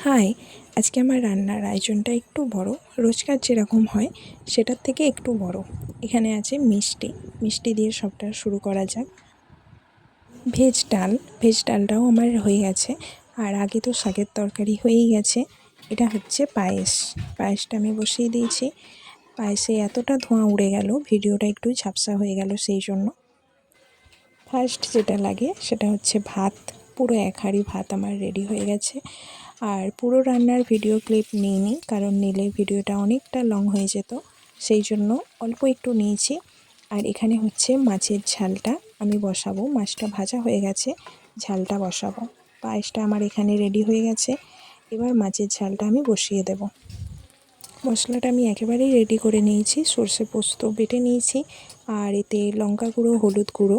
High, আজকে আমার রান্নার আয়োজনটা একটু বড়। রোজকার যেরকম হয় সেটার থেকে একটু বড়। এখানে আছে মিষ্টি দিয়ে সবটা শুরু করা যাক। ভেজ ডালটাও আমার হয়ে গেছে। আর আগে তো শাকের তরকারি হয়েই গেছে। এটা হচ্ছে পায়েসটা আমি বসিয়ে দিয়েছি। পায়েসে এতটা ধোঁয়া উড়ে গেল, ভিডিওটা একটু ঝাপসা হয়ে গেল, সেই জন্য। ফার্স্ট যেটা লাগে সেটা হচ্ছে ভাত। পুরো 1 হাঁড়ি ভাত আমার রেডি হয়ে গেছে। আর পুরো রান্নার ভিডিও ক্লিপ নিইনি, কারণ নিলে ভিডিওটা অনেকটা লং হয়ে যেত, সেই জন্য অল্প একটু নিয়েছি। আর এখানে হচ্ছে মাছের ঝালটা আমি বসাবো। মাছটা ভাজা হয়ে গেছে, ঝালটা বসাবো। পায়েসটা আমার এখানে রেডি হয়ে গেছে। এবার মাছের ঝালটা আমি বসিয়ে দেব। মশলাটা আমি একেবারেই রেডি করে নিয়েছি। সর্ষে পোস্ত বেটে নিয়েছি, আর এতে লঙ্কা গুঁড়ো, হলুদ গুঁড়ো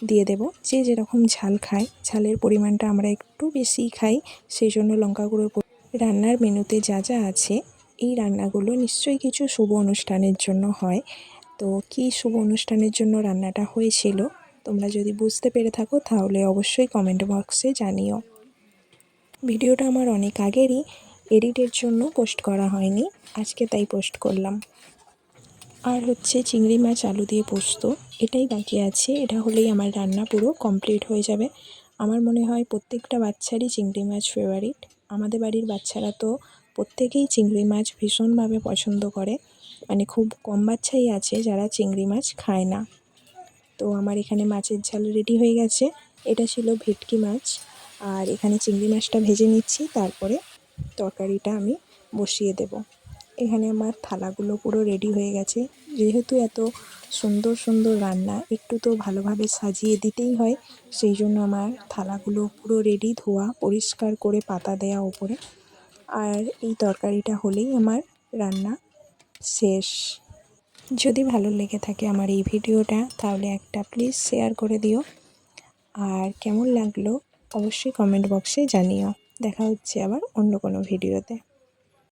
দিয়ে দেব। যে যেরকম ঝাল খায়, ঝালের পরিমাণটা আমরা একটু বেশিই খাই, সেই জন্য লঙ্কা গুঁড়োর রান্নার মেনুতে যা যা আছে, এই রান্নাগুলো নিশ্চয়ই কিছু শুভ অনুষ্ঠানের জন্য হয়। তো কী শুভ অনুষ্ঠানের জন্য রান্নাটা হয়েছিল, তোমরা যদি বুঝতে পেরে থাকো তাহলে অবশ্যই কমেন্ট বক্সে জানিও। ভিডিওটা আমার অনেক আগেরই, এডিটের জন্য পোস্ট করা হয়নি, আজকে তাই পোস্ট করলাম। আর হচ্ছে চিংড়ি মাছ আলু দিয়ে পোস্ত, এটাই বাকি আছে। এটা হলেই আমার রান্না পুরো কমপ্লিট হয়ে যাবে। আমার মনে হয় প্রত্যেকটা বাচ্চারই চিংড়ি মাছ ফেভারিট। আমাদের বাড়ির বাচ্চারা তো প্রত্যেকেই চিংড়ি মাছ ভীষণভাবে পছন্দ করে। মানে খুব কম বাচ্চাই আছে যারা চিংড়ি মাছ খায় না। তো আমার এখানে মাছের ঝাল রেডি হয়ে গেছে। এটা ছিল ভেটকি মাছ, আর এখানে চিংড়ি মাছটা ভেজে নিচ্ছি, তারপরে তরকারিটা আমি বসিয়ে দেব। এখানে আমার থালাগুলো পুরো রেডি হয়ে গেছে। যেহেতু এত সুন্দর সুন্দর রান্না, একটু তো ভালোভাবে সাজিয়ে দিতেই হয়, সেই জন্য আমার থালাগুলো পুরো রেডি, ধোয়া পরিষ্কার করে পাতা দেওয়া ওপরে। আর এই তরকারিটা হলেই আমার রান্না শেষ। যদি ভালো লেগে থাকে আমার এই ভিডিওটা, তাহলে একটা প্লিজ শেয়ার করে দিও। আর কেমন লাগলো অবশ্যই কমেন্ট বক্সে জানিও। দেখা হচ্ছে আবার অন্য কোনো ভিডিওতে।